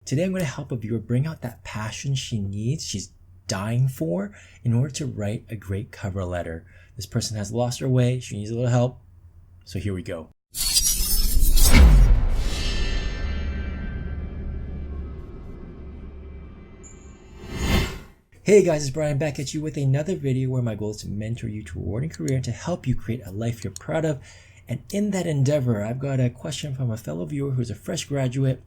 Today I'm going to help a viewer bring out that passion she's dying for in order to write a great cover letter. This person has lost her way, she needs a little help, so here we go. Hey guys, it's Brian back at you with another video where my goal is to mentor you to a rewarding career and to help you create a life you're proud of. And in that endeavor, I've got a question from a fellow viewer who's a fresh graduate,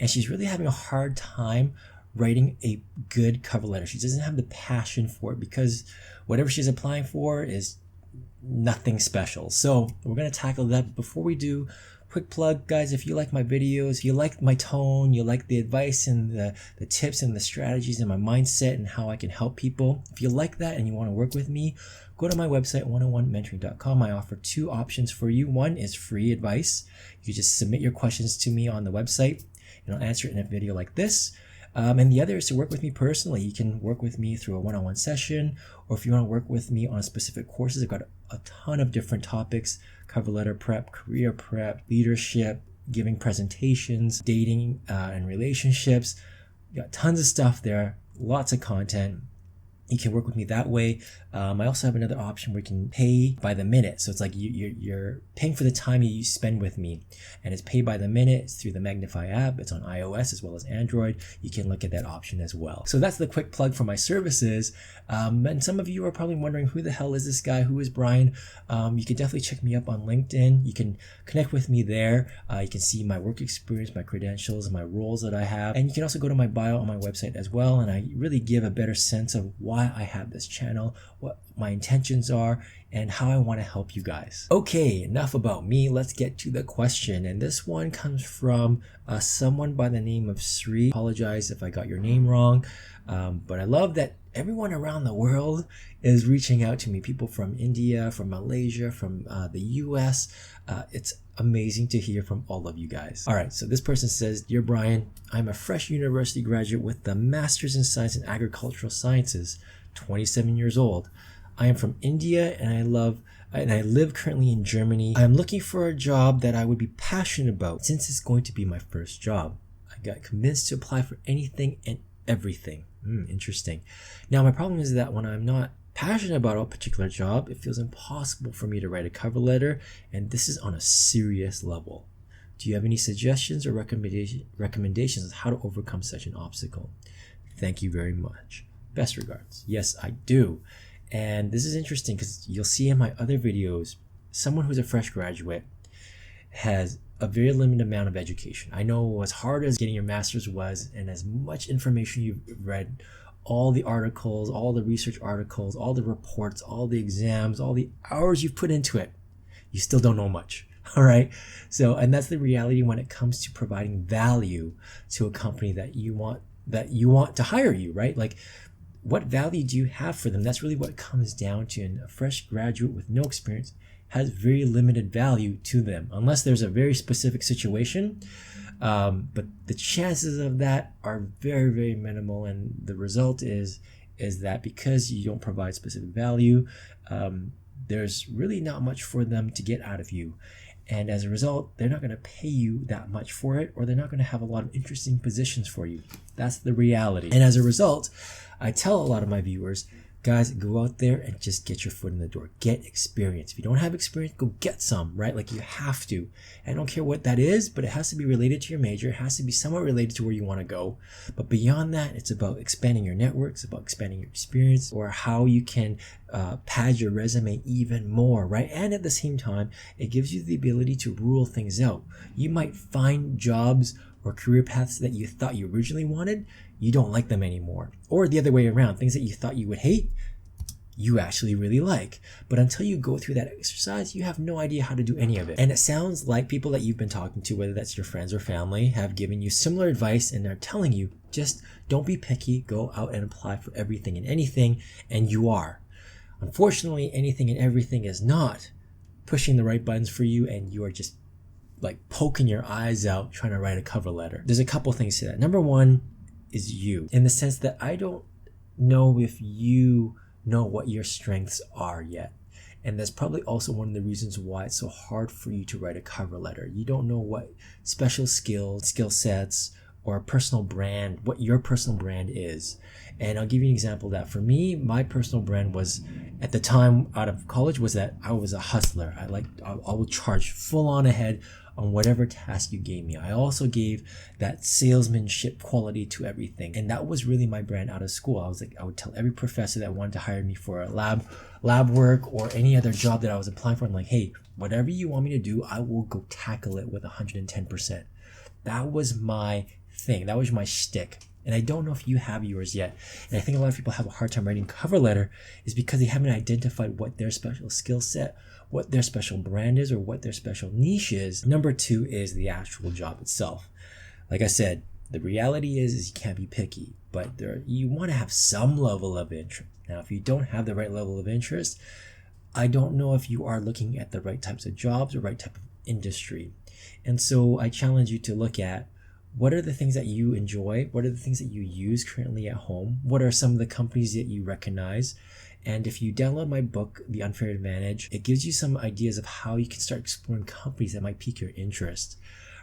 and she's really having a hard time writing a good cover letter. She doesn't have the passion for it because whatever she's applying for is nothing special. So we're going to tackle that. Before we do, quick plug, guys, if you like my videos, you like my tone, you like the advice and the tips and the strategies and my mindset and how I can help people, if you like that and you want to work with me, go to my website, 101mentoring.com. I offer two options for you. One is free advice. You just submit your questions to me on the website and I'll answer it in a video like this. And the other is to work with me personally. You can work with me through a one-on-one session, or if you want to work with me on specific courses, I've got a ton of different topics: cover letter prep, career prep, leadership, giving presentations, dating and relationships. You got tons of stuff there, lots of content. You can work with me that way. I also have another option where you can pay by the minute. So it's like you're paying for the time you spend with me, and it's pay by the minute. It's through the Magnifi app. It's on iOS as well as Android. You can look at that option as well. So that's the quick plug for my services. And some of you are probably wondering, who the hell is this guy? Who is Brian? You can definitely check me up on LinkedIn. You can connect with me there. You can see my work experience, my credentials, and my roles that I have. And you can also go to my bio on my website as well. And I really give a better sense of why I have this channel, what my intentions are, and how I want to help you guys. Okay, enough about me. Let's get to the question. And this one comes from someone by the name of Sri. Apologize if I got your name wrong, but I love that everyone around the world is reaching out to me. People from India, from Malaysia, from the US. It's amazing to hear from all of you guys. All right, so this person says, "Dear Brian, I'm a fresh university graduate with a master's in science and agricultural sciences, 27 years old. I am from India and I live currently in Germany. I'm looking for a job that I would be passionate about since it's going to be my first job. I got convinced to apply for anything and everything." Interesting. Now, my problem is that when I'm not passionate about a particular job, it feels impossible for me to write a cover letter, and this is on a serious level. Do you have any suggestions or recommendations on how to overcome such an obstacle? Thank you very much. Best regards. Yes, I do. And this is interesting because you'll see in my other videos, someone who's a fresh graduate has a very limited amount of education. I know as hard as getting your master's was, and as much information you've read, all the articles, all the research articles, all the reports, all the exams, all the hours you've put into it, you still don't know much. All right. So, and that's the reality when it comes to providing value to a company that you want to hire you, right? Like, what value do you have for them? That's really what it comes down to. And a fresh graduate with no experience has very limited value to them, unless there's a very specific situation. But the chances of that are very, very minimal. And the result is that because you don't provide specific value, there's really not much for them to get out of you. And as a result, they're not going to pay you that much for it, or they're not going to have a lot of interesting positions for you. That's the reality. And as a result, I tell a lot of my viewers, guys, go out there and just get your foot in the door. Get experience. If you don't have experience, go get some, right? Like, you have to. I don't care what that is, but it has to be related to your major. It has to be somewhat related to where you want to go. But beyond that, it's about expanding your network. It's about expanding your experience, or how you can pad your resume even more, right? And at the same time, it gives you the ability to rule things out. You might find jobs or career paths that you thought you originally wanted, you don't like them anymore. Or the other way around, things that you thought you would hate, you actually really like. But until you go through that exercise, you have no idea how to do any of it. And it sounds like people that you've been talking to, whether that's your friends or family, have given you similar advice, and they're telling you, just don't be picky, go out and apply for everything and anything, and you are. Unfortunately, anything and everything is not pushing the right buttons for you, and you are just like poking your eyes out trying to write a cover letter. There's a couple things to that. Number one is you, in the sense that I don't know if you know what your strengths are yet. And that's probably also one of the reasons why it's so hard for you to write a cover letter. You don't know what special skills, skill sets, or a personal brand, what your personal brand is. And I'll give you an example of that. For me, my personal brand was, at the time out of college, was that I was a hustler. I would charge full on ahead on whatever task you gave me. I also gave that salesmanship quality to everything. And that was really my brand out of school. I would tell every professor that wanted to hire me for a lab work or any other job that I was applying for, I'm like, hey, whatever you want me to do, I will go tackle it with 110%. That was my thing. That was my shtick. And I don't know if you have yours yet. And I think a lot of people have a hard time writing cover letter is because they haven't identified what their special skill set, what their special brand is, or what their special niche is. Number 2 is the actual job itself. Like I said, the reality is you can't be picky, but you want to have some level of interest. Now, if you don't have the right level of interest, I don't know if you are looking at the right types of jobs or right type of industry. And so I challenge you to look at, what are the things that you enjoy? What are the things that you use currently at home? What are some of the companies that you recognize? And if you download my book, The Unfair Advantage, it gives you some ideas of how you can start exploring companies that might pique your interest,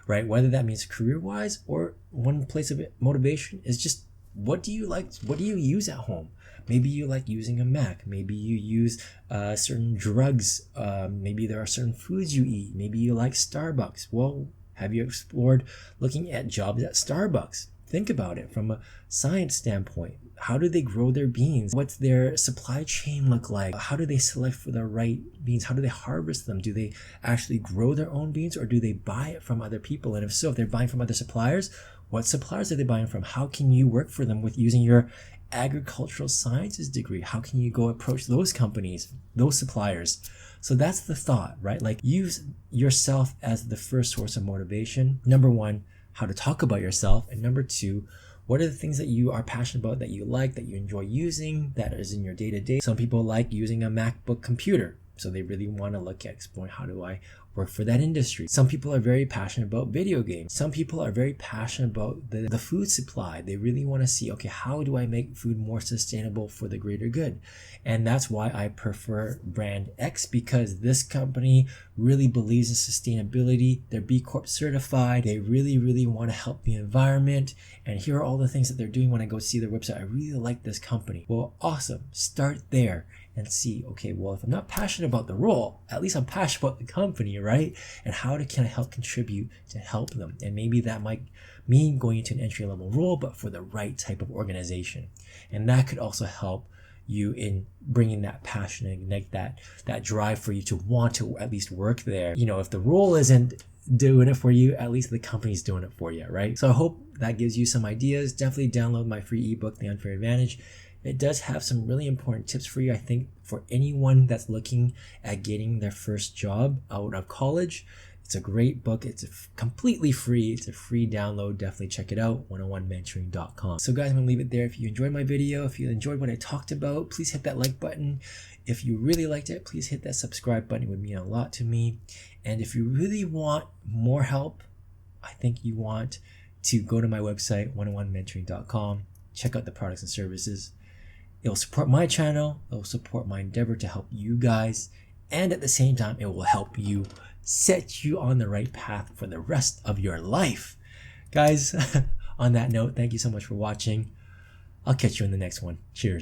right? Whether that means career-wise, or one place of motivation is just, what do you like? What do you use at home? Maybe you like using a Mac. Maybe you use certain drugs. Maybe there are certain foods you eat. Maybe you like Starbucks. Well, have you explored looking at jobs at Starbucks? Think about it from a science standpoint. How do they grow their beans? What's their supply chain look like? How do they select for the right beans? How do they harvest them? Do they actually grow their own beans, or do they buy it from other people? And if so, if they're buying from other suppliers, what suppliers are they buying from? How can you work for them with using your agricultural sciences degree? How can you go approach those companies, those suppliers? So that's the thought, right? Like, use yourself as the first source of motivation. Number 1, how to talk about yourself. And number 2, what are the things that you are passionate about, that you like, that you enjoy using, that is in your day-to-day? Some people like using a MacBook computer, so they really want to look at exploring, how do I work for that industry? Some people are very passionate about video games. Some people are very passionate about the food supply. They really want to see, okay, how do I make food more sustainable for the greater good? And that's why I prefer brand X, because this company really believes in sustainability. They're B Corp certified. They really, really want to help the environment. And here are all the things that they're doing when I go see their website. I really like this company. Well, awesome. Start there and see, okay, well, if I'm not passionate about the role, at least I'm passionate about the company, right? And how can I help contribute to help them? And maybe that might mean going into an entry-level role, but for the right type of organization. And that could also help you in bringing that passion and ignite that drive for you to want to at least work there. You know, if the role isn't doing it for you, at least the company's doing it for you, right? So I hope that gives you some ideas. Definitely download my free ebook, The Unfair Advantage. It does have some really important tips for you, I think, for anyone that's looking at getting their first job out of college. It's a great book. It's completely free. It's a free download. Definitely check it out, 101mentoring.com. So guys, I'm going to leave it there. If you enjoyed my video, if you enjoyed what I talked about, please hit that like button. If you really liked it, please hit that subscribe button. It would mean a lot to me. And if you really want more help, I think you want to go to my website, 101mentoring.com. Check out the products and services. It will support my channel. It will support my endeavor to help you guys. And at the same time, it will help you, set you on the right path for the rest of your life. Guys, on that note, thank you so much for watching. I'll catch you in the next one. Cheers.